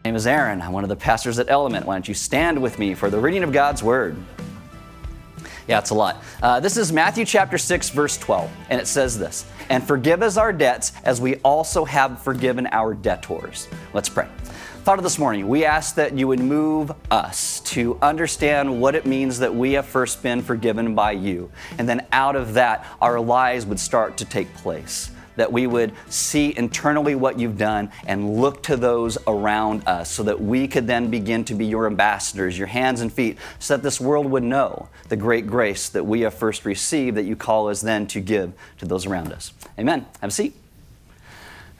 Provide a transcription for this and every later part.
name is Aaron. I'm one of the pastors at Element. Why don't you stand with me for the reading of God's Word? Yeah, it's a lot. This is Matthew chapter 6, verse 12, and it says this, "And forgive us our debts as we also have forgiven our debtors." Let's pray. Father, this morning, we ask that you would move us to understand what it means that we have first been forgiven by you. And then out of that, our lives would start to take place. That we would see internally what you've done and look to those around us so that we could then begin to be your ambassadors, your hands and feet, so that this world would know the great grace that we have first received that you call us then to give to those around us. Amen. Have a seat.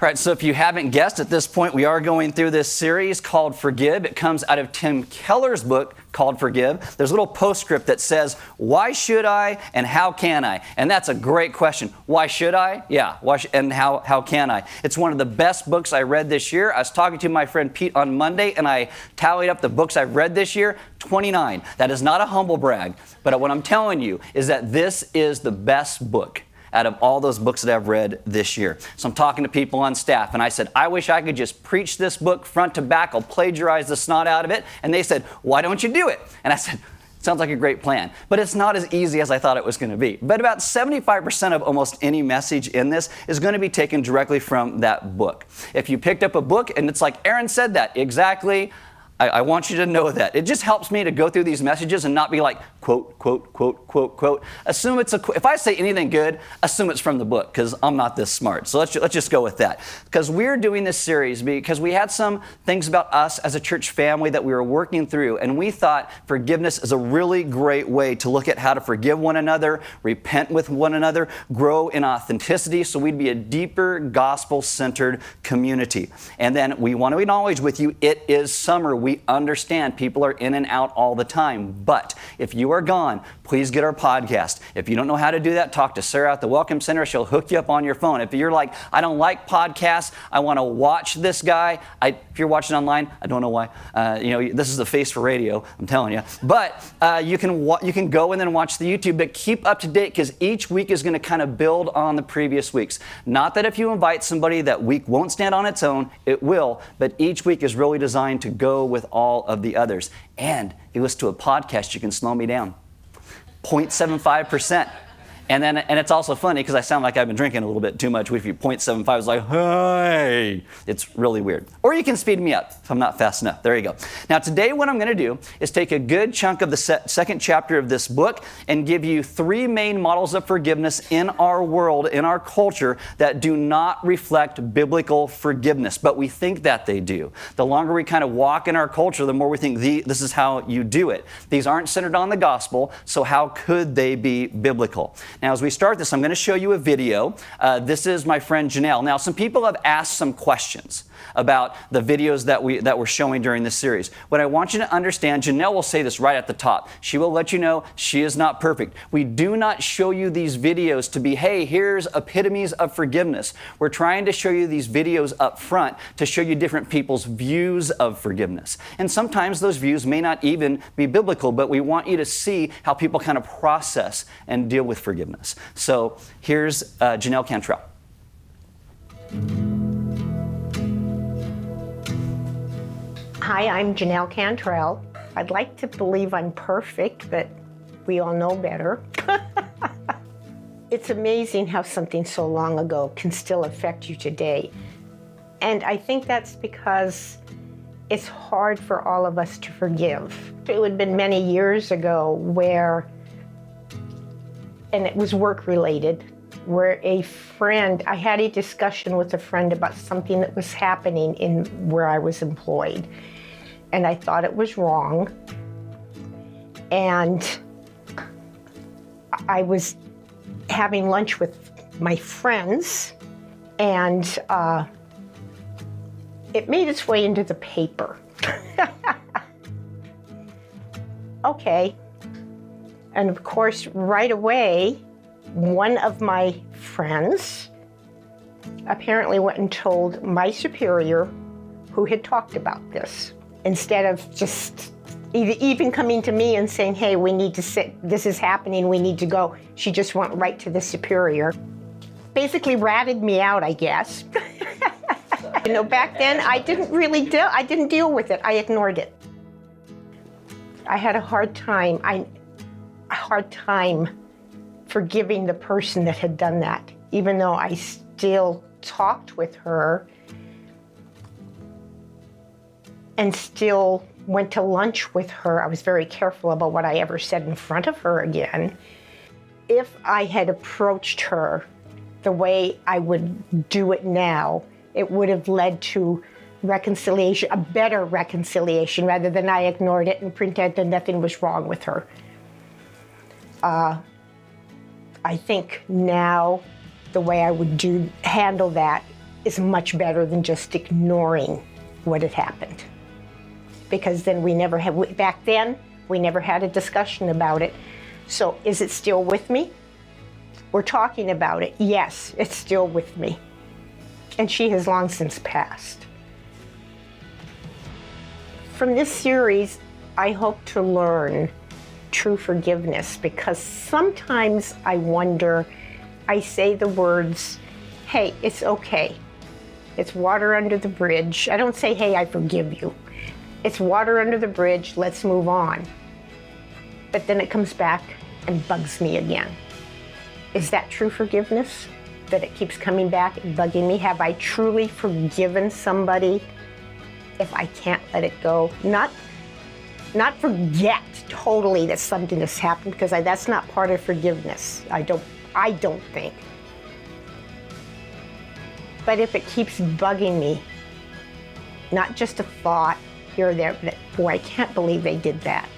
All right, so if you haven't guessed, at this point, we are going through this series called Forgive. It comes out of Tim Keller's book called Forgive. There's a little postscript that says, why should I and how can I? And that's a great question. Why should I? Yeah, and how can I? It's one of the best books I read this year. I was talking to my friend Pete on Monday, and I tallied up the books I've read this year, 29. That is not a humble brag, but what I'm telling you is that this is the best book out of all those books that I've read this year. So I'm talking to people on staff, and I said, I wish I could just preach this book front to back. I'll plagiarize the snot out of it. And they said, why don't you do it? And I said, sounds like a great plan. But it's not as easy as I thought it was going to be. But about 75% of almost any message in this is going to be taken directly from that book. If you picked up a book and it's like, Aaron said that, exactly, I want you to know that. It just helps me to go through these messages and not be like, quote, quote, quote, quote, quote. Assume it's if I say anything good, assume it's from the book, because I'm not this smart. So let's just go with that. Because we're doing this series because we had some things about us as a church family that we were working through, and we thought forgiveness is a really great way to look at how to forgive one another, repent with one another, grow in authenticity, so we'd be a deeper gospel-centered community. And then we want to acknowledge with you, it is summer. We understand people are in and out all the time. But if you are gone, please get our podcast. If you don't know how to do that, talk to Sarah at the Welcome Center. She'll hook you up on your phone. If you're like, I don't like podcasts, I want to watch this guy. If you're watching online, I don't know why. This is the face for radio, I'm telling you. But you can go and then watch the YouTube, but keep up to date because each week is going to kind of build on the previous weeks. Not that if you invite somebody, that week won't stand on its own. It will. But each week is really designed to go with all of the others. And if you listen to a podcast, you can slow me down. 0.75%. And it's also funny because I sound like I've been drinking a little bit too much. If you 0.75, it's like, hey, it's really weird. Or you can speed me up if I'm not fast enough. There you go. Now today what I'm going to do is take a good chunk of the second chapter of this book and give you three main models of forgiveness in our world, in our culture, that do not reflect biblical forgiveness, but we think that they do. The longer we kind of walk in our culture, the more we think this is how you do it. These aren't centered on the gospel, so how could they be biblical? Now, as we start this, I'm going to show you a video. This is my friend Janelle. Now, some people have asked some questions about the videos that we're showing during this series. What I want you to understand, Janelle will say this right at the top. She will let you know she is not perfect. We do not show you these videos to be, hey, here's epitomes of forgiveness. We're trying to show you these videos up front to show you different people's views of forgiveness. And sometimes those views may not even be biblical, but we want you to see how people kind of process and deal with forgiveness. So here's Janelle Cantrell. Hi, I'm Janelle Cantrell. I'd like to believe I'm perfect, but we all know better. It's amazing how something so long ago can still affect you today. And I think that's because it's hard for all of us to forgive. It would have been many years ago and it was work-related, where I had a discussion with a friend about something that was happening in where I was employed. And I thought it was wrong. And I was having lunch with my friends, and it made its way into the paper. Okay. And of course, right away, one of my friends apparently went and told my superior, who had talked about this, instead of just even coming to me and saying, hey, we need to sit, this is happening, we need to go. She just went right to the superior. Basically ratted me out, I guess. Back then I didn't really deal with it. I ignored it. I had a hard time forgiving the person that had done that, even though I still talked with her and still went to lunch with her. I was very careful about what I ever said in front of her again. If I had approached her the way I would do it now, it would have led to reconciliation, a better reconciliation, rather than I ignored it and pretended that nothing was wrong with her. I think now the way I would handle that is much better than just ignoring what had happened. Because then back then, we never had a discussion about it. So is it still with me? We're talking about it. Yes, it's still with me. And she has long since passed. From this series, I hope to learn true forgiveness, because sometimes I wonder, I say the words, hey, it's okay. It's water under the bridge. I don't say, hey, I forgive you. It's water under the bridge, let's move on. But then it comes back and bugs me again. Is that true forgiveness? That it keeps coming back and bugging me? Have I truly forgiven somebody if I can't let it go? Not forget totally that something has happened, because that's not part of forgiveness. I don't think. But if it keeps bugging me, not just a thought here or there, that, boy, I can't believe they did that.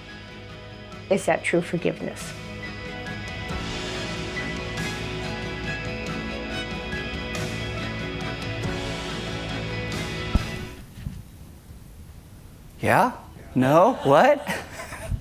Is that true forgiveness? Yeah? No? What?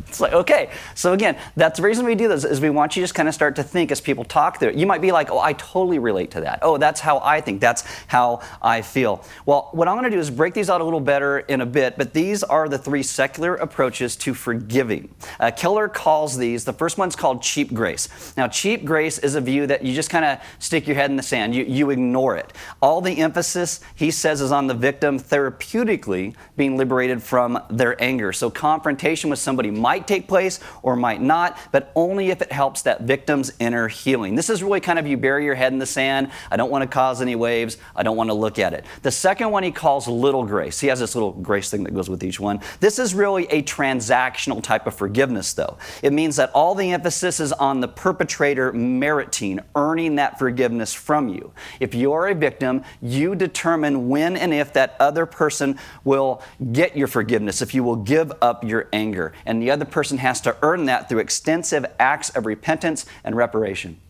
It's like, okay. So again, that's the reason we do this, is we want you to just kind of start to think as people talk through it. You might be like, oh, I totally relate to that. Oh, that's how I think. That's how I feel. Well, what I'm going to do is break these out a little better in a bit, but these are the three secular approaches to forgiving. Keller calls these, the first one's called cheap grace. Now, cheap grace is a view that you just kind of stick your head in the sand. You ignore it. All the emphasis, he says, is on the victim therapeutically being liberated from their anger. So confrontation with somebody might take place or might not, but only if it helps that victim's inner healing. This is really kind of you bury your head in the sand. I don't want to cause any waves. I don't want to look at it. The second one he calls little grace. He has this little grace thing that goes with each one. This is really a transactional type of forgiveness, though. It means that all the emphasis is on the perpetrator meriting, earning that forgiveness from you. If you're a victim, you determine when and if that other person will get your forgiveness, if you will give up your anger. And the other person has to earn that through extensive acts of repentance and reparation.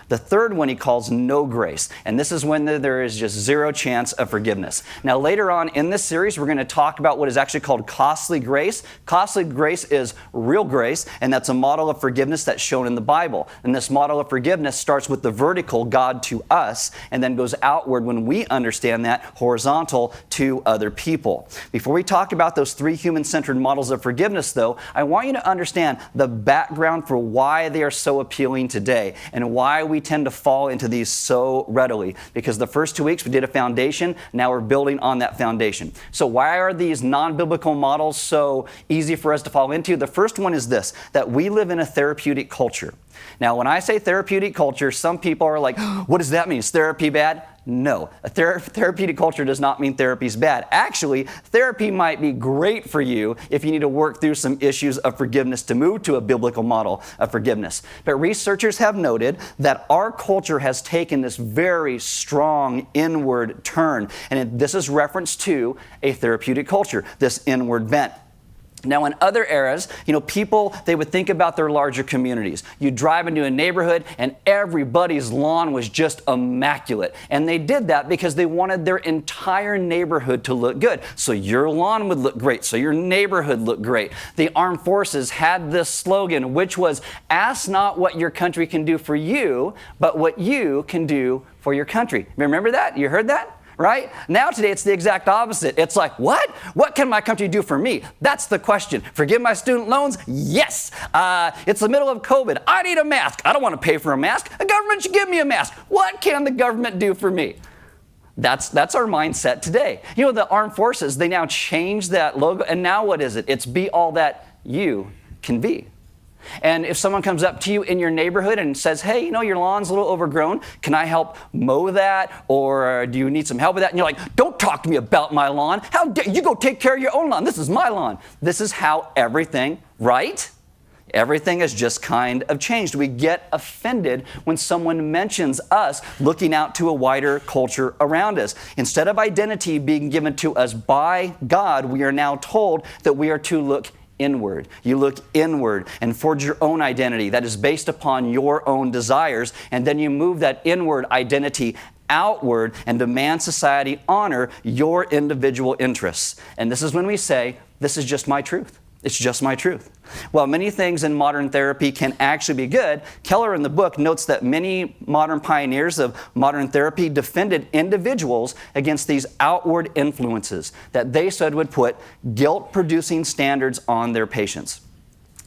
The third one he calls no grace, and this is when there is just zero chance of forgiveness. Now later on in this series, we're going to talk about what is actually called costly grace. Costly grace is real grace, and that's a model of forgiveness that's shown in the Bible. And this model of forgiveness starts with the vertical, God to us, and then goes outward when we understand that, horizontal to other people. Before we talk about those three human-centered models of forgiveness, though, I want you to understand the background for why they are so appealing today and why we tend to fall into these so readily, because the first 2 weeks we did a foundation, now we're building on that foundation. So why are these non-biblical models so easy for us to fall into? The first one is this, that we live in a therapeutic culture. Now, when I say therapeutic culture, some people are like, what does that mean? Is therapy bad? No, a therapeutic culture does not mean therapy's bad. Actually, therapy might be great for you if you need to work through some issues of forgiveness to move to a biblical model of forgiveness. But researchers have noted that our culture has taken this very strong inward turn, and this is reference to a therapeutic culture, this inward bent. Now, in other eras, people, they would think about their larger communities. You drive into a neighborhood and everybody's lawn was just immaculate. And they did that because they wanted their entire neighborhood to look good. So your lawn would look great. So your neighborhood looked great. The armed forces had this slogan, which was, ask not what your country can do for you, but what you can do for your country. Remember that? You heard that? Right? Now today it's the exact opposite. It's like, what? What can my country do for me? That's the question. Forgive my student loans? Yes. It's the middle of COVID. I need a mask. I don't want to pay for a mask. The government should give me a mask. What can the government do for me? That's our mindset today. You know, the armed forces, they now change that logo, and now what is it? It's be all that you can be. And if someone comes up to you in your neighborhood and says, hey, you know, your lawn's a little overgrown, can I help mow that? Or do you need some help with that? And you're like, don't talk to me about my lawn. How dare you go take care of your own lawn? This is my lawn. This is how everything, right? Everything has just kind of changed. We get offended when someone mentions us looking out to a wider culture around us. Instead of identity being given to us by God, we are now told that we are to look inward. You look inward and forge your own identity that is based upon your own desires, and then you move that inward identity outward and demand society honor your individual interests. And this is when we say, this is just my truth. It's just my truth. While many things in modern therapy can actually be good, Keller in the book notes that many modern pioneers of modern therapy defended individuals against these outward influences that they said would put guilt-producing standards on their patients.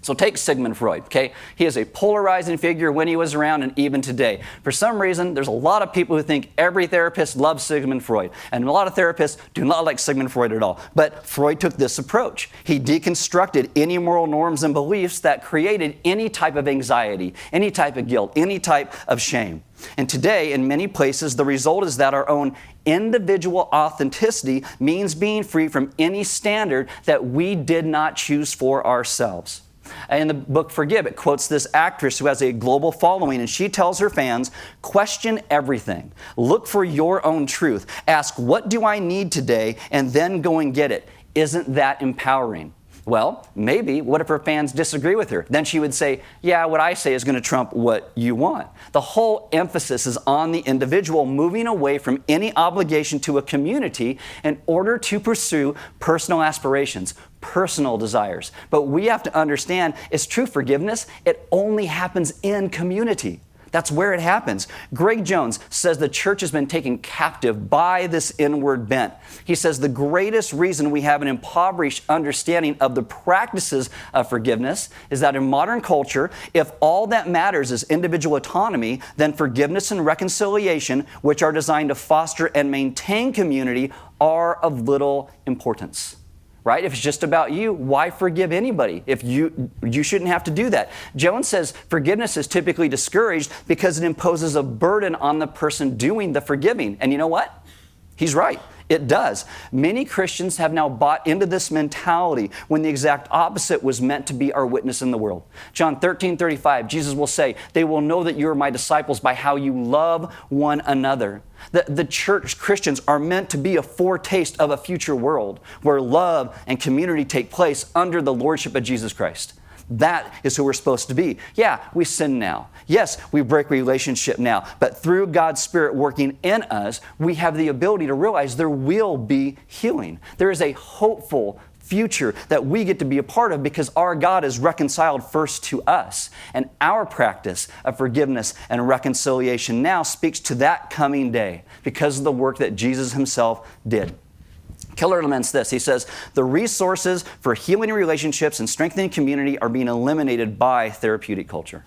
So take Sigmund Freud, okay? He is a polarizing figure when he was around and even today. For some reason, there's a lot of people who think every therapist loves Sigmund Freud, and a lot of therapists do not like Sigmund Freud at all. But Freud took this approach. He deconstructed any moral norms and beliefs that created any type of anxiety, any type of guilt, any type of shame. And today, in many places, the result is that our own individual authenticity means being free from any standard that we did not choose for ourselves. In the book Forgive, it quotes this actress who has a global following, and she tells her fans, question everything. Look for your own truth. Ask, what do I need today? And then go and get it. Isn't that empowering? Well, maybe. What if her fans disagree with her? Then she would say, yeah, what I say is going to trump what you want. The whole emphasis is on the individual moving away from any obligation to a community in order to pursue personal aspirations, personal desires. But we have to understand, is true forgiveness, it only happens in community. That's where it happens. Greg Jones says the church has been taken captive by this inward bent. He says the greatest reason we have an impoverished understanding of the practices of forgiveness is that in modern culture, if all that matters is individual autonomy, then forgiveness and reconciliation, which are designed to foster and maintain community, are of little importance. Right? If it's just about you, why forgive anybody? If you shouldn't have to do that. Jones says forgiveness is typically discouraged because it imposes a burden on the person doing the forgiving. And you know what? He's right. It does. Many Christians have now bought into this mentality when the exact opposite was meant to be our witness in the world. John 13:35, Jesus will say, they will know that you are my disciples by how you love one another. The church Christians are meant to be a foretaste of a future world where love and community take place under the lordship of Jesus Christ. That is who we're supposed to be. Yeah, we sin now. Yes, we break relationship now. But through God's Spirit working in us, we have the ability to realize there will be healing. There is a hopeful future that we get to be a part of because our God is reconciled first to us. And our practice of forgiveness and reconciliation now speaks to that coming day because of the work that Jesus himself did. Keller laments this. He says, the resources for healing relationships and strengthening community are being eliminated by therapeutic culture.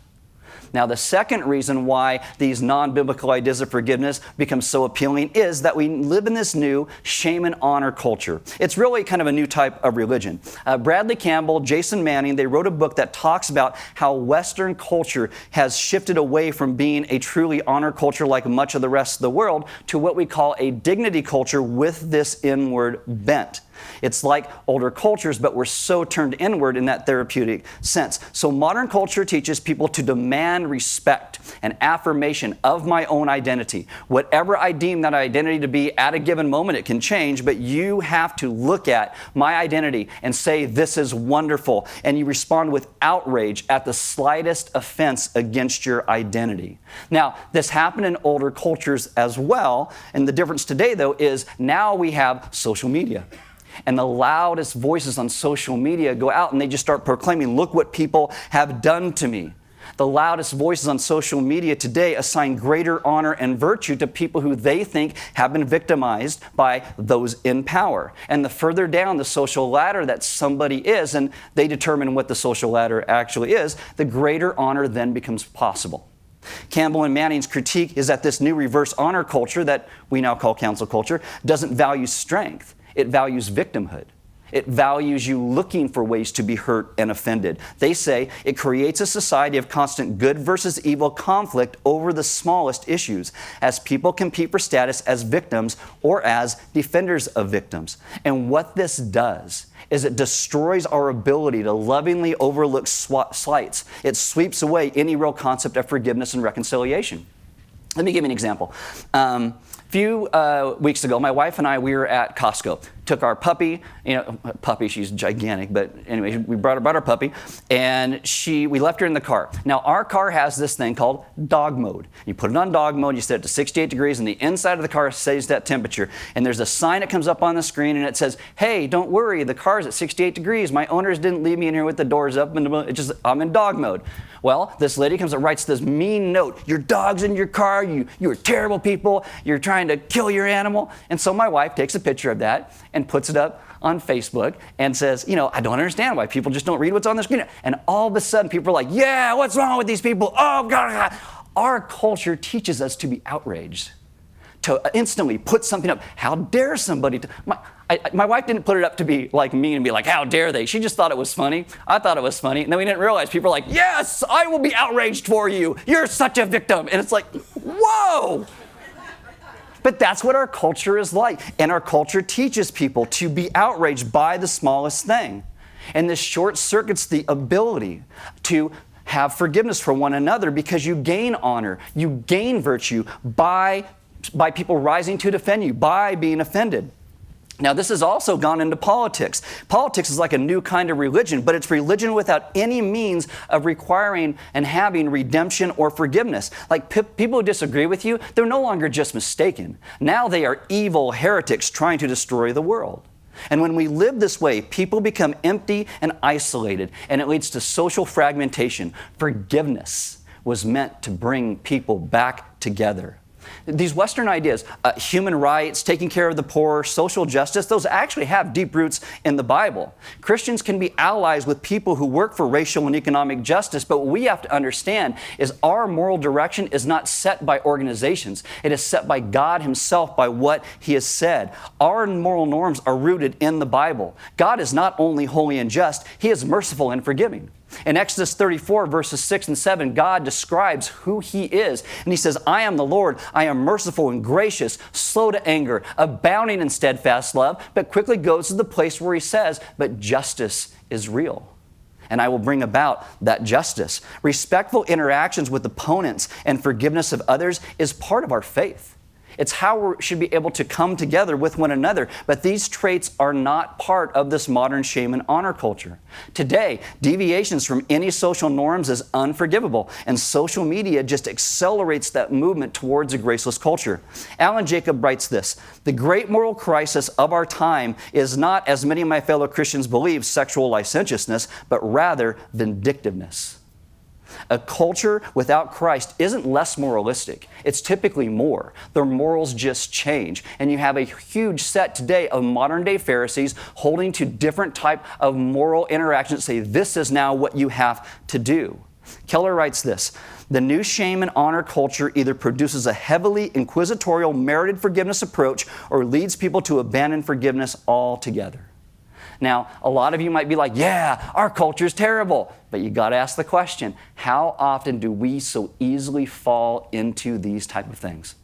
Now, the second reason why these non-biblical ideas of forgiveness become so appealing is that we live in this new shame and honor culture. It's really kind of a new type of religion. Bradley Campbell, Jason Manning, they wrote a book that talks about how Western culture has shifted away from being a truly honor culture like much of the rest of the world to what we call a dignity culture with this inward bent. It's like older cultures, but we're so turned inward in that therapeutic sense. So modern culture teaches people to demand respect and affirmation of my own identity. Whatever I deem that identity to be at a given moment, it can change, but you have to look at my identity and say, this is wonderful. And you respond with outrage at the slightest offense against your identity. Now, this happened in older cultures as well. And the difference today, though, is now we have social media. And the loudest voices on social media go out and they just start proclaiming, look what people have done to me. The loudest voices on social media today assign greater honor and virtue to people who they think have been victimized by those in power. And the further down the social ladder that somebody is, and they determine what the social ladder actually is, the greater honor then becomes possible. Campbell and Manning's critique is that this new reverse honor culture that we now call cancel culture doesn't value strength. It values victimhood. It values you looking for ways to be hurt and offended. They say it creates a society of constant good versus evil conflict over the smallest issues as people compete for status as victims or as defenders of victims. And what this does is it destroys our ability to lovingly overlook slights. It sweeps away any real concept of forgiveness and reconciliation. Let me give you an example. A few weeks ago, my wife and I, we were at Costco. Took our puppy, she's gigantic, but anyway, we brought our puppy, and we left her in the car. Now, our car has this thing called dog mode. You put it on dog mode, you set it to 68 degrees, and the inside of the car stays that temperature. And there's a sign that comes up on the screen, and it says, hey, don't worry, the car's at 68 degrees. My owners didn't leave me in here with the doors up, and I'm in dog mode. Well, this lady comes and writes this mean note. Your dog's in your car, you're terrible people, you're trying to kill your animal. And so my wife takes a picture of that and puts it up on Facebook and says, I don't understand why people just don't read what's on the screen. And all of a sudden people are like, yeah, what's wrong with these people? Oh, God. Our culture teaches us to be outraged, to instantly put something up. How dare somebody? My wife didn't put it up to be like mean and be like, how dare they? She just thought it was funny. I thought it was funny. And then we didn't realize people are like, yes, I will be outraged for you. You're such a victim. And it's like, whoa. But that's what our culture is like. And our culture teaches people to be outraged by the smallest thing. And this short circuits the ability to have forgiveness for one another because you gain honor, you gain virtue by people rising to defend you, by being offended. Now, this has also gone into politics. Politics is like a new kind of religion, but it's religion without any means of requiring and having redemption or forgiveness. Like people who disagree with you, they're no longer just mistaken. Now they are evil heretics trying to destroy the world. And when we live this way, people become empty and isolated, and it leads to social fragmentation. Forgiveness was meant to bring people back together. These Western ideas, human rights, taking care of the poor, social justice, those actually have deep roots in the Bible. Christians can be allies with people who work for racial and economic justice, but what we have to understand is our moral direction is not set by organizations. It is set by God Himself, by what He has said. Our moral norms are rooted in the Bible. God is not only holy and just, He is merciful and forgiving. In Exodus 34, verses 6 and 7, God describes who He is. And He says, I am the Lord. I am merciful and gracious, slow to anger, abounding in steadfast love, but quickly goes to the place where He says, but justice is real. And I will bring about that justice. Respectful interactions with opponents and forgiveness of others is part of our faith. It's how we should be able to come together with one another. But these traits are not part of this modern shame and honor culture. Today, deviations from any social norms is unforgivable, and social media just accelerates that movement towards a graceless culture. Alan Jacob writes this, the great moral crisis of our time is not, as many of my fellow Christians believe, sexual licentiousness, but rather vindictiveness. A culture without Christ isn't less moralistic. It's typically more. Their morals just change. And you have a huge set today of modern-day Pharisees holding to different type of moral interactions that say this is now what you have to do. Keller writes this, the new shame and honor culture either produces a heavily inquisitorial merited forgiveness approach or leads people to abandon forgiveness altogether. Now, a lot of you might be like, yeah, our culture is terrible. But you got to ask the question, how often do we so easily fall into these type of things?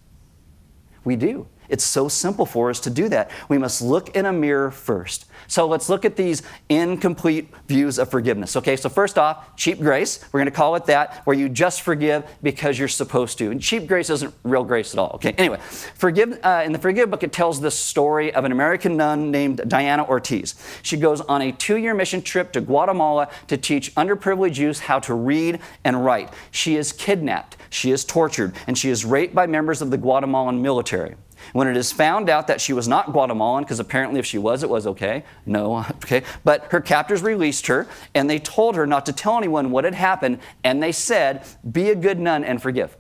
We do. It's so simple for us to do that. We must look in a mirror first. So let's look at these incomplete views of forgiveness. Okay, so first off, cheap grace. We're going to call it that, where you just forgive because you're supposed to. And cheap grace isn't real grace at all. Okay, anyway, in the Forgive book, it tells this story of an American nun named Diana Ortiz. She goes on a 2-year mission trip to Guatemala to teach underprivileged youth how to read and write. She is kidnapped, she is tortured, and she is raped by members of the Guatemalan military. When it is found out that she was not Guatemalan, because apparently if she was, it was okay. No, okay. But her captors released her, and they told her not to tell anyone what had happened, and they said, be a good nun and forgive.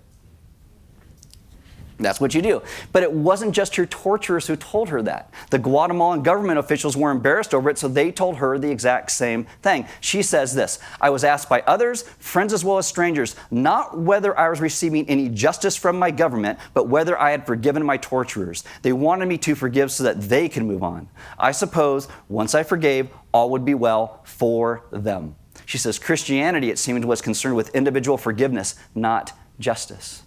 That's what you do. But it wasn't just her torturers who told her that. The Guatemalan government officials were embarrassed over it, so they told her the exact same thing. She says this, "I was asked by others, friends as well as strangers, not whether I was receiving any justice from my government, but whether I had forgiven my torturers. They wanted me to forgive so that they could move on. I suppose once I forgave, all would be well for them." She says Christianity, it seemed, was concerned with individual forgiveness, not justice.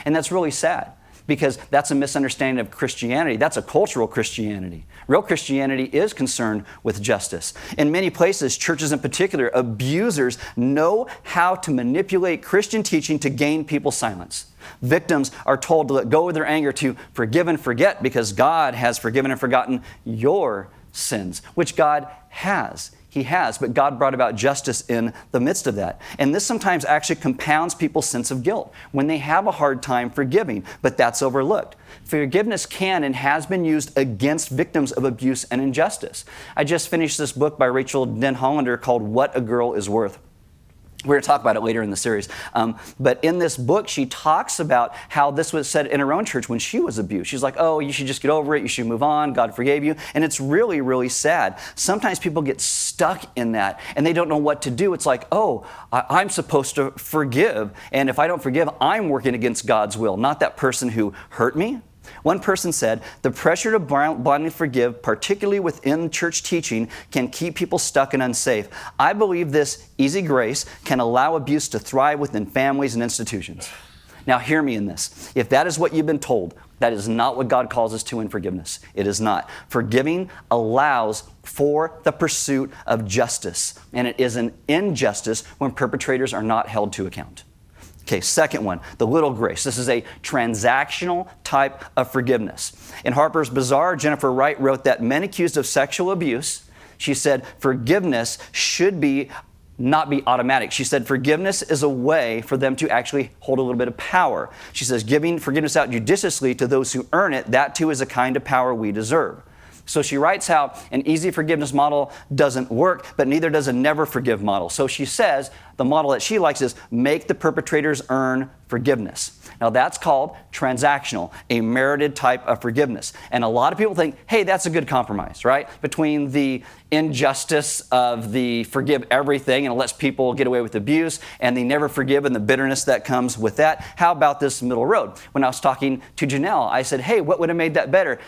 And that's really sad, because that's a misunderstanding of Christianity. That's a cultural Christianity. Real Christianity is concerned with justice. In many places, churches in particular, abusers know how to manipulate Christian teaching to gain people's silence. Victims are told to let go of their anger, to forgive and forget, because God has forgiven and forgotten your sins, which God has. He has, but God brought about justice in the midst of that. And this sometimes actually compounds people's sense of guilt when they have a hard time forgiving, but that's overlooked. Forgiveness can and has been used against victims of abuse and injustice. I just finished this book by Rachel Den Hollander called What a Girl is Worth. We're going to talk about it later in the series. But in this book, she talks about how this was said in her own church when she was abused. She's like, oh, you should just get over it. You should move on. God forgave you. And it's really, really sad. Sometimes people get stuck in that and they don't know what to do. It's like, oh, I'm supposed to forgive. And if I don't forgive, I'm working against God's will, not that person who hurt me. One person said, the pressure to blindly forgive, particularly within church teaching, can keep people stuck and unsafe. I believe this easy grace can allow abuse to thrive within families and institutions. Now hear me in this. If that is what you've been told, that is not what God calls us to in forgiveness. It is not. Forgiving allows for the pursuit of justice, and it is an injustice when perpetrators are not held to account. Okay, second one, the little grace. This is a transactional type of forgiveness. In Harper's Bazaar, Jennifer Wright wrote that men accused of sexual abuse, she said, forgiveness should not be automatic. She said forgiveness is a way for them to actually hold a little bit of power. She says giving forgiveness out judiciously to those who earn it, that too is a kind of power we deserve. So she writes how an easy forgiveness model doesn't work, but neither does a never forgive model. So she says the model that she likes is make the perpetrators earn forgiveness. Now that's called transactional, a merited type of forgiveness. And a lot of people think, hey, that's a good compromise, right? Between the injustice of the forgive everything and it lets people get away with abuse and the never forgive and the bitterness that comes with that. How about this middle road? When I was talking to Janelle, I said, hey, what would have made that better?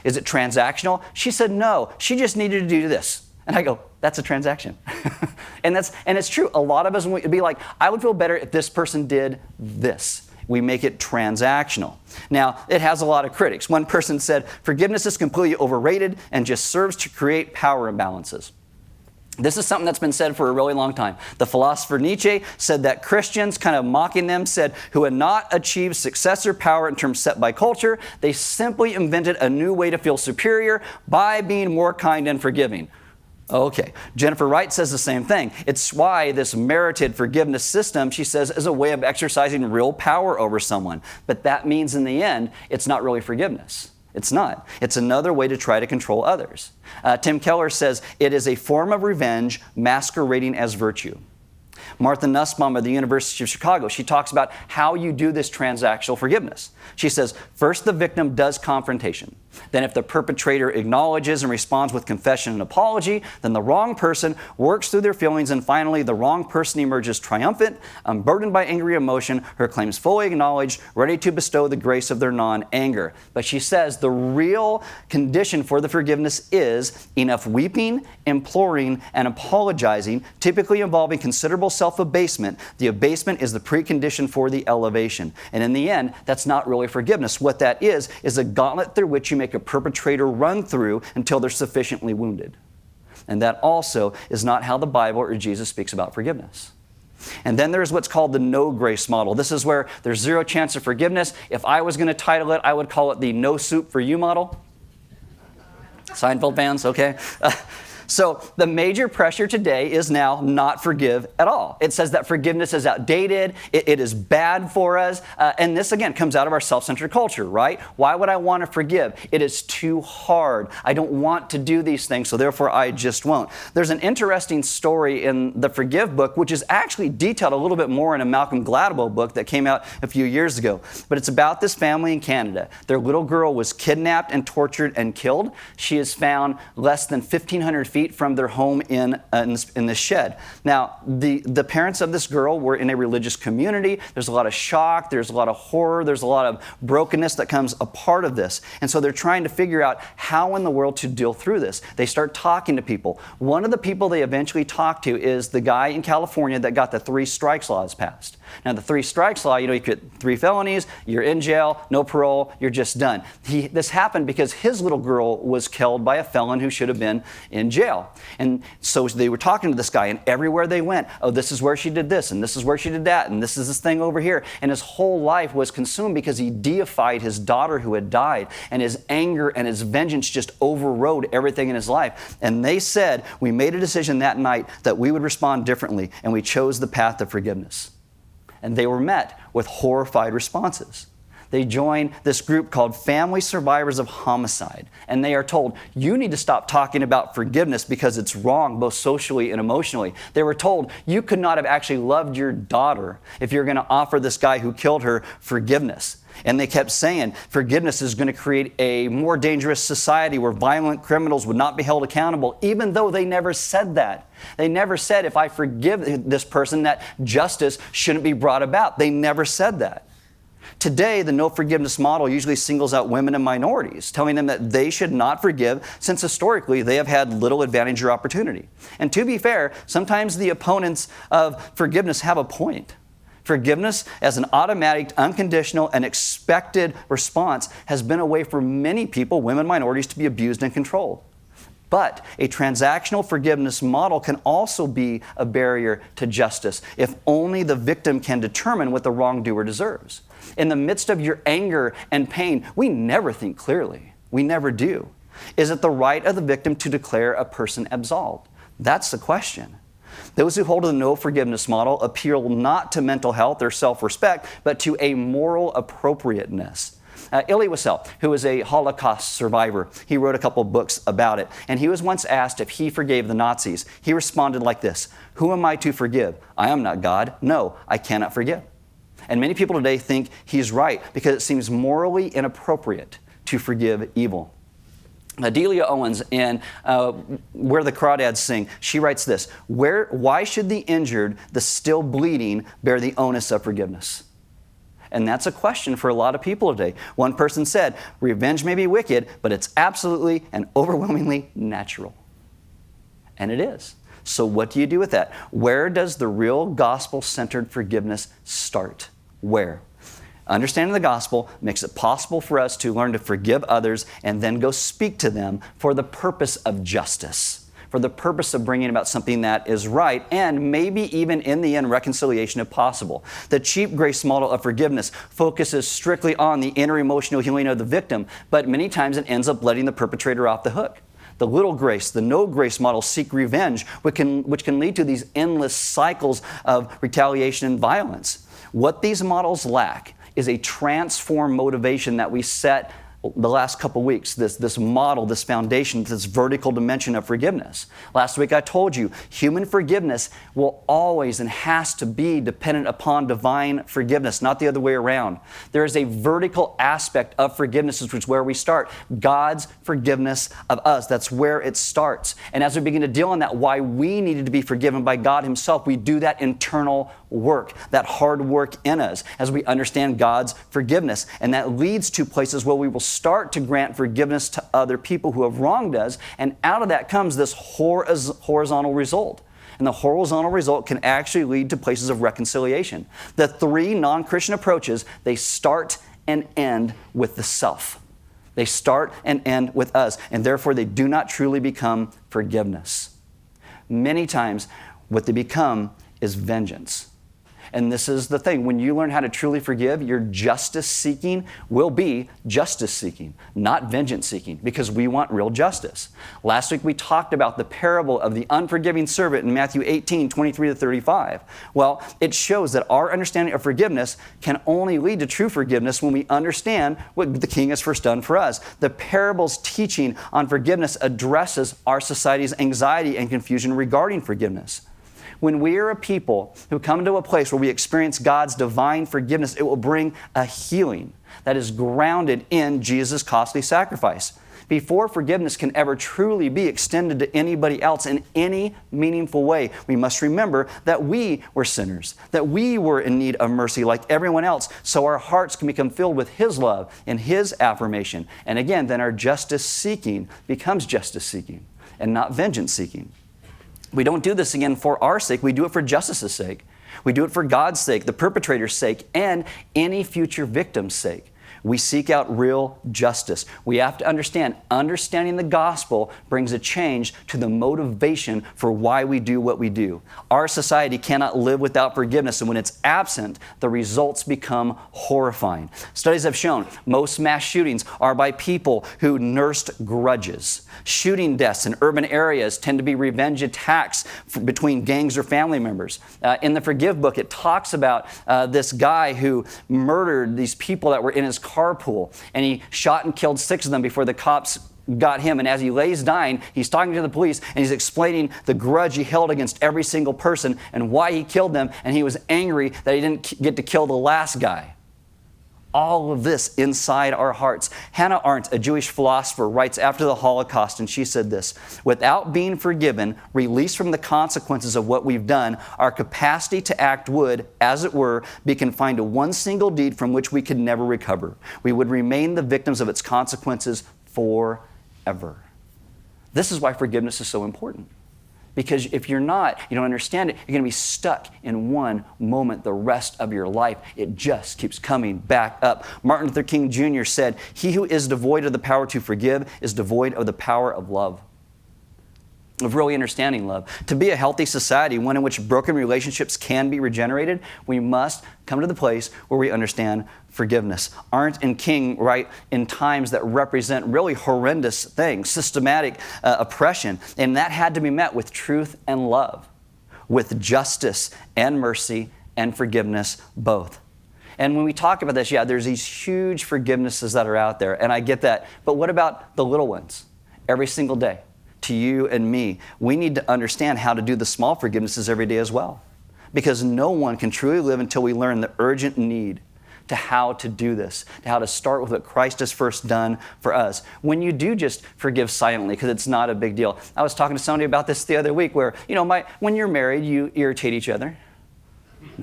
Is it transactional? She said, no, she just needed to do this. And I go, that's a transaction. and it's true. A lot of us would be like, I would feel better if this person did this. We make it transactional. Now, it has a lot of critics. One person said, forgiveness is completely overrated and just serves to create power imbalances. This is something that's been said for a really long time. The philosopher Nietzsche said that Christians, kind of mocking them, said, who had not achieved success or power in terms set by culture, they simply invented a new way to feel superior by being more kind and forgiving. Okay, Jennifer Wright says the same thing. It's why this merited forgiveness system, she says, is a way of exercising real power over someone. But that means in the end, it's not really forgiveness. It's not. It's another way to try to control others. Tim Keller says it is a form of revenge masquerading as virtue. Martha Nussbaum of the University of Chicago, she talks about how you do this transactional forgiveness. She says, first the victim does confrontation. Then if the perpetrator acknowledges and responds with confession and apology, then the wrong person works through their feelings, and finally the wrong person emerges triumphant, unburdened by angry emotion, her claims fully acknowledged, ready to bestow the grace of their non-anger. But she says the real condition for the forgiveness is enough weeping, imploring, and apologizing, typically involving considerable self-abasement. The abasement is the precondition for the elevation. And in the end, that's not really forgiveness. What that is a gauntlet through which you make a perpetrator run through until they're sufficiently wounded. And that also is not how the Bible or Jesus speaks about forgiveness. And then there's what's called the no grace model. This is where there's zero chance of forgiveness. If I was going to title it, I would call it the no soup for you model. Seinfeld fans, okay? So the major pressure today is now not forgive at all. It says that forgiveness is outdated, it is bad for us, and this again comes out of our self-centered culture, right? Why would I want to forgive? It is too hard. I don't want to do these things, so therefore I just won't. There's an interesting story in the Forgive book, which is actually detailed a little bit more in a Malcolm Gladwell book that came out a few years ago. But it's about this family in Canada. Their little girl was kidnapped and tortured and killed. She is found less than 1,500 feet from their home in this shed. Now, the parents of this girl were in a religious community. There's a lot of shock, there's a lot of horror, there's a lot of brokenness that comes a part of this. And so they're trying to figure out how in the world to deal through this. They start talking to people. One of the people they eventually talk to is the guy in California that got the 3 strikes laws passed. Now, the 3 strikes law, you get 3 felonies, you're in jail, no parole, you're just done. This happened because his little girl was killed by a felon who should have been in jail. And so they were talking to this guy, and everywhere they went, oh, this is where she did this, and this is where she did that, and this is this thing over here. And his whole life was consumed because he deified his daughter who had died, and his anger and his vengeance just overrode everything in his life. And they said, we made a decision that night that we would respond differently, and we chose the path of forgiveness. And they were met with horrified responses. They joined this group called Family Survivors of Homicide, and they are told, you need to stop talking about forgiveness because it's wrong, both socially and emotionally. They were told, you could not have actually loved your daughter if you're going to offer this guy who killed her forgiveness. And they kept saying, forgiveness is going to create a more dangerous society where violent criminals would not be held accountable, even though they never said that. They never said, if I forgive this person, that justice shouldn't be brought about. They never said that. Today, the no forgiveness model usually singles out women and minorities, telling them that they should not forgive since historically they have had little advantage or opportunity. And to be fair, sometimes the opponents of forgiveness have a point. Forgiveness as an automatic, unconditional, and expected response has been a way for many people, women, minorities, to be abused and controlled. But a transactional forgiveness model can also be a barrier to justice if only the victim can determine what the wrongdoer deserves. In the midst of your anger and pain, we never think clearly. We never do. Is it the right of the victim to declare a person absolved? That's the question. Those who hold to the no forgiveness model appeal not to mental health or self-respect, but to a moral appropriateness. Elie Wiesel, who is a Holocaust survivor, he wrote a couple books about it, and he was once asked if he forgave the Nazis. He responded like this, "Who am I to forgive? I am not God. No, I cannot forgive." And many people today think he's right because it seems morally inappropriate to forgive evil. Delia Owens in Where the Crawdads Sing, she writes this, why should the injured, the still bleeding, bear the onus of forgiveness? And that's a question for a lot of people today. One person said, revenge may be wicked, but it's absolutely and overwhelmingly natural. And it is. So what do you do with that? Where does the real gospel-centered forgiveness start? Where? Understanding the gospel makes it possible for us to learn to forgive others and then go speak to them for the purpose of justice, for the purpose of bringing about something that is right, and maybe even in the end, reconciliation if possible. The cheap grace model of forgiveness focuses strictly on the inner emotional healing of the victim, but many times it ends up letting the perpetrator off the hook. The little grace, the no grace model seek revenge, which can lead to these endless cycles of retaliation and violence. What these models lack is a transformed motivation that we set the last couple weeks, this model, this foundation, this vertical dimension of forgiveness. Last week I told you, human forgiveness will always and has to be dependent upon divine forgiveness, not the other way around. There is a vertical aspect of forgiveness, which is where we start. God's forgiveness of us, that's where it starts. And as we begin to deal on that, why we needed to be forgiven by God Himself, we do that internal work, that hard work in us as we understand God's forgiveness. And that leads to places where we will start to grant forgiveness to other people who have wronged us. And out of that comes this horizontal result. And the horizontal result can actually lead to places of reconciliation. The 3 non-Christian approaches, they start and end with the self. They start and end with us. And therefore, they do not truly become forgiveness. Many times, what they become is vengeance. And this is the thing. When you learn how to truly forgive, your justice seeking will be justice seeking, not vengeance seeking, because we want real justice. Last week we talked about the parable of the unforgiving servant in Matthew 18, 23 to 35. Well, it shows that our understanding of forgiveness can only lead to true forgiveness when we understand what the King has first done for us. The parable's teaching on forgiveness addresses our society's anxiety and confusion regarding forgiveness. When we are a people who come to a place where we experience God's divine forgiveness, it will bring a healing that is grounded in Jesus' costly sacrifice. Before forgiveness can ever truly be extended to anybody else in any meaningful way, we must remember that we were sinners, that we were in need of mercy like everyone else, so our hearts can become filled with His love and His affirmation. And again, then our justice seeking becomes justice seeking and not vengeance seeking. We don't do this again for our sake. We do it for justice's sake. We do it for God's sake, the perpetrator's sake, and any future victim's sake. We seek out real justice. We have to understand, understanding the gospel brings a change to the motivation for why we do what we do. Our society cannot live without forgiveness, and when it's absent, the results become horrifying. Studies have shown most mass shootings are by people who nursed grudges. Shooting deaths in urban areas tend to be revenge attacks between gangs or family members. In the Forgive book, it talks about this guy who murdered these people that were in his carpool, and he shot and killed 6 of them before the cops got him. And as he lays dying, he's talking to the police, and he's explaining the grudge he held against every single person and why he killed them, and he was angry that he didn't get to kill the last guy. All of this inside our hearts. Hannah Arendt, a Jewish philosopher, writes after the Holocaust, and she said this: without being forgiven, released from the consequences of what we've done, our capacity to act would, as it were, be confined to one single deed from which we could never recover. We would remain the victims of its consequences forever. This is why forgiveness is so important. Because if you're not, you don't understand it, you're going to be stuck in one moment the rest of your life. It just keeps coming back up. Martin Luther King Jr. said, "He who is devoid of the power to forgive is devoid of the power of love." Of really understanding love. To be a healthy society, one in which broken relationships can be regenerated, we must come to the place where we understand forgiveness. Arendt and King write in times that represent really horrendous things, systematic oppression, and that had to be met with truth and love, with justice and mercy and forgiveness both. And when we talk about this, there's these huge forgivenesses that are out there, and I get that, but what about the little ones every single day? To you and me, we need to understand how to do the small forgivenesses every day as well. Because no one can truly live until we learn the urgent need to how to do this, to how to start with what Christ has first done for us. When you do just forgive silently, because it's not a big deal. I was talking to somebody about this the other week where, when you're married, you irritate each other.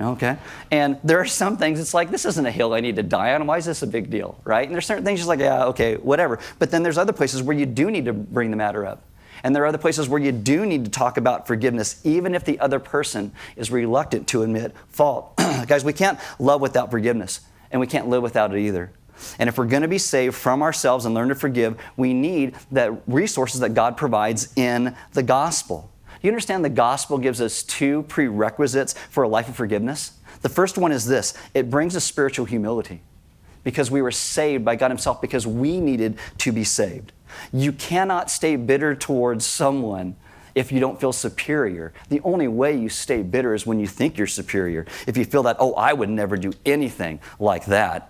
Okay? And there are some things, it's like, this isn't a hill I need to die on. Why is this a big deal, right? And there's certain things just like, okay, whatever. But then there's other places where you do need to bring the matter up. And there are other places where you do need to talk about forgiveness, even if the other person is reluctant to admit fault. Guys, we can't love without forgiveness, and we can't live without it either. And if we're going to be saved from ourselves and learn to forgive, we need the resources that God provides in the gospel. Do you understand the gospel gives us 2 prerequisites for a life of forgiveness? The first one is this: it brings us spiritual humility, because we were saved by God Himself, because we needed to be saved. You cannot stay bitter towards someone if you don't feel superior. The only way you stay bitter is when you think you're superior. If you feel that, I would never do anything like that.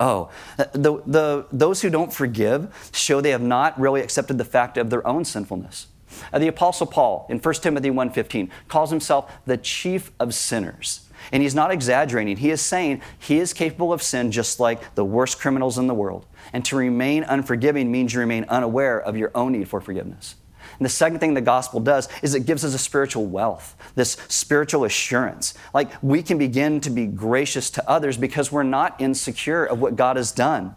Those who don't forgive show they have not really accepted the fact of their own sinfulness. The Apostle Paul, in 1 Timothy 1:15, calls himself the chief of sinners. And he's not exaggerating. He is saying he is capable of sin just like the worst criminals in the world. And to remain unforgiving means you remain unaware of your own need for forgiveness. And the second thing the gospel does is it gives us a spiritual wealth, this spiritual assurance. Like, we can begin to be gracious to others because we're not insecure of what God has done.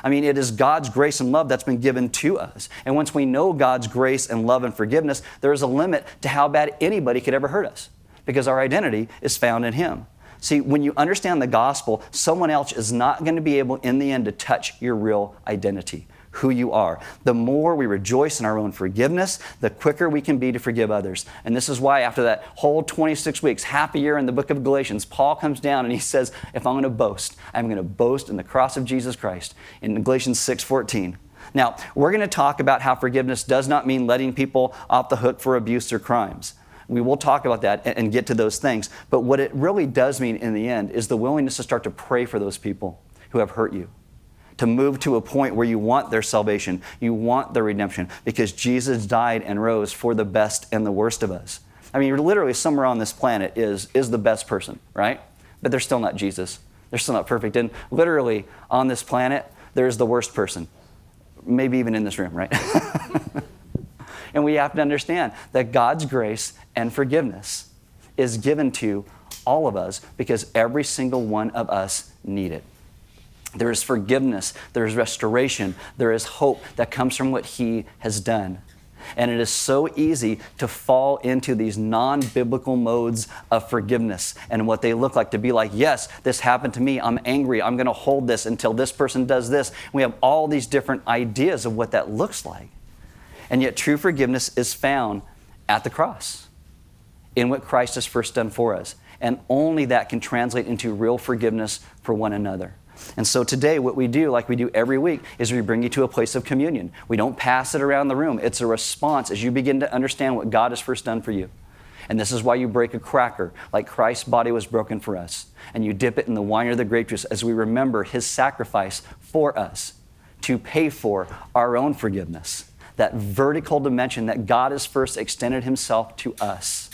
It is God's grace and love that's been given to us. And once we know God's grace and love and forgiveness, there is a limit to how bad anybody could ever hurt us, because our identity is found in Him. See, when you understand the gospel, someone else is not going to be able in the end to touch your real identity, who you are. The more we rejoice in our own forgiveness, the quicker we can be to forgive others. And this is why after that whole 26 weeks, half a year in the book of Galatians, Paul comes down and he says, if I'm going to boast, I'm going to boast in the cross of Jesus Christ in Galatians 6:14. Now, we're going to talk about how forgiveness does not mean letting people off the hook for abuse or crimes. We will talk about that and get to those things. But what it really does mean in the end is the willingness to start to pray for those people who have hurt you, to move to a point where you want their salvation, you want their redemption, because Jesus died and rose for the best and the worst of us. I mean, literally somewhere on this planet is the best person, right? But they're still not Jesus. They're still not perfect. And literally on this planet, there's the worst person. Maybe even in this room, right? And we have to understand that God's grace and forgiveness is given to all of us because every single one of us need it. There is forgiveness, there is restoration, there is hope that comes from what He has done. And it is so easy to fall into these non-biblical modes of forgiveness and what they look like, to be like, yes, this happened to me, I'm angry, I'm going to hold this until this person does this. We have all these different ideas of what that looks like. And yet true forgiveness is found at the cross, in what Christ has first done for us. And only that can translate into real forgiveness for one another. And so today what we do, like we do every week, is we bring you to a place of communion. We don't pass it around the room. It's a response as you begin to understand what God has first done for you. And this is why you break a cracker, like Christ's body was broken for us. And you dip it in the wine or the grape juice as we remember His sacrifice for us to pay for our own forgiveness. That vertical dimension that God has first extended Himself to us.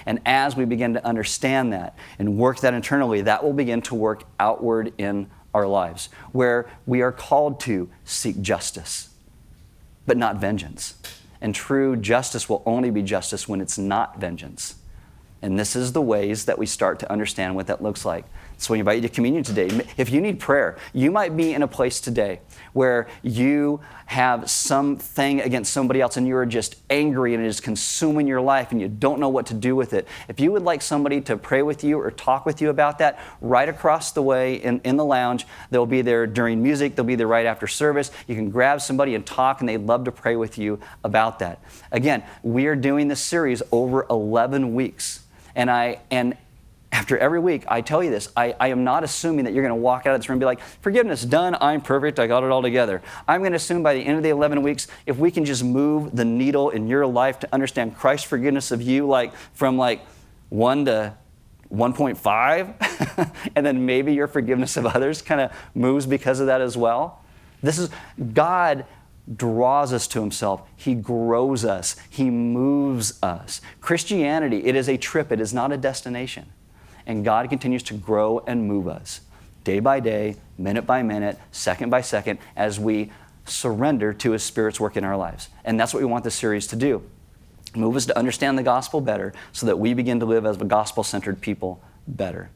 And as we begin to understand that and work that internally, that will begin to work outward in our lives, where we are called to seek justice, but not vengeance. And true justice will only be justice when it's not vengeance. And this is the ways that we start to understand what that looks like. So we invite you to communion today. If you need prayer, you might be in a place today where you have something against somebody else and you are just angry and it is consuming your life and you don't know what to do with it. If you would like somebody to pray with you or talk with you about that, right across the way in the lounge, they'll be there during music, they'll be there right after service. You can grab somebody and talk, and they'd love to pray with you about that. Again, we are doing this series over 11 weeks. And after every week, I tell you this, I am not assuming that you're going to walk out of this room and be like, forgiveness, done, I'm perfect, I got it all together. I'm going to assume by the end of the 11 weeks, if we can just move the needle in your life to understand Christ's forgiveness of you, from 1 to 1.5, and then maybe your forgiveness of others kind of moves because of that as well. This is God draws us to Himself. He grows us. He moves us. Christianity, it is a trip. It is not a destination. And God continues to grow and move us day by day, minute by minute, second by second, as we surrender to His Spirit's work in our lives. And that's what we want this series to do. Move us to understand the gospel better so that we begin to live as a gospel-centered people better.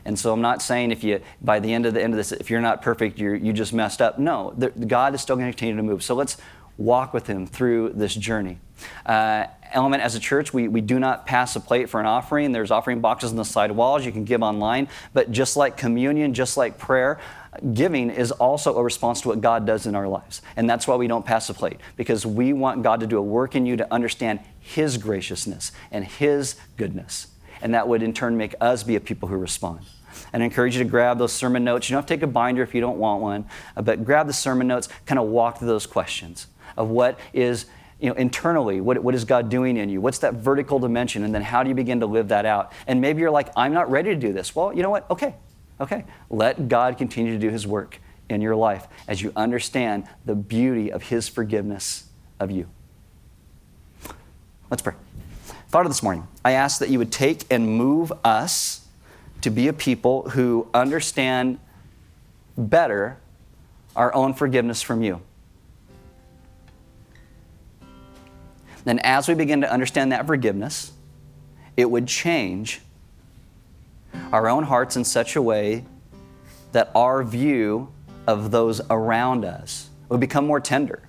And so I'm not saying by the end of this, if you're not perfect, you just messed up. No, God is still going to continue to move. So let's walk with Him through this journey. Element, as a church, we do not pass a plate for an offering. There's offering boxes on the side walls. You can give online. But just like communion, just like prayer, giving is also a response to what God does in our lives. And that's why we don't pass a plate, because we want God to do a work in you to understand His graciousness and His goodness. And that would in turn make us be a people who respond. And I encourage you to grab those sermon notes. You don't have to take a binder if you don't want one, but grab the sermon notes, kind of walk through those questions of what is, internally, what is God doing in you? What's that vertical dimension? And then how do you begin to live that out? And maybe you're like, I'm not ready to do this. Well, you know what? Okay. Let God continue to do His work in your life as you understand the beauty of His forgiveness of you. Let's pray. Father, this morning, I ask that you would take and move us to be a people who understand better our own forgiveness from you. Then as we begin to understand that forgiveness, it would change our own hearts in such a way that our view of those around us would become more tender.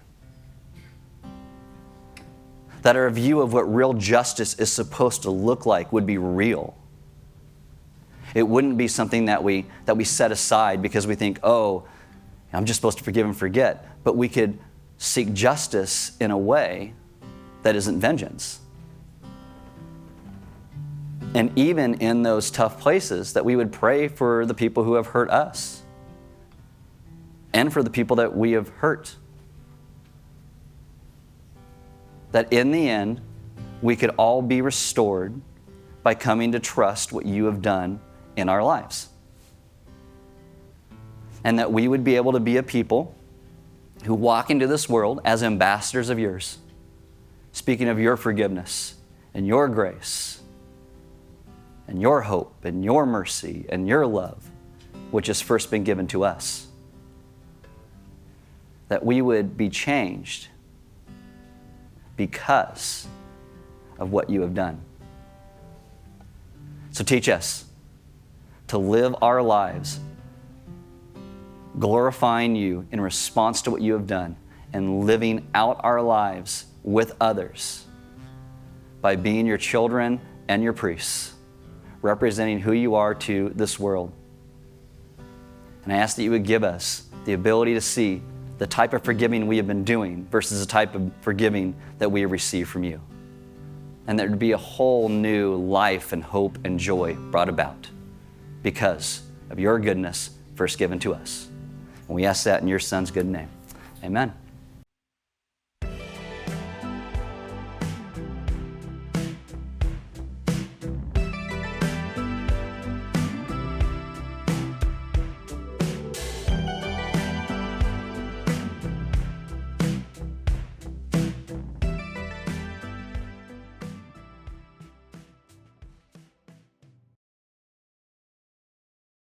That our view of what real justice is supposed to look like would be real. It wouldn't be something that we set aside because we think, oh, I'm just supposed to forgive and forget. But we could seek justice in a way that isn't vengeance. And even in those tough places, that we would pray for the people who have hurt us and for the people that we have hurt. That in the end, we could all be restored by coming to trust what you have done in our lives. And that we would be able to be a people who walk into this world as ambassadors of yours, speaking of your forgiveness and your grace and your hope and your mercy and your love, which has first been given to us. That we would be changed because of what you have done. So teach us to live our lives glorifying you in response to what you have done and living out our lives with others by being your children and your priests, representing who you are to this world. And I ask that you would give us the ability to see the type of forgiving we have been doing versus the type of forgiving that we have received from you. And there would be a whole new life and hope and joy brought about because of your goodness first given to us. And we ask that in your Son's good name. Amen.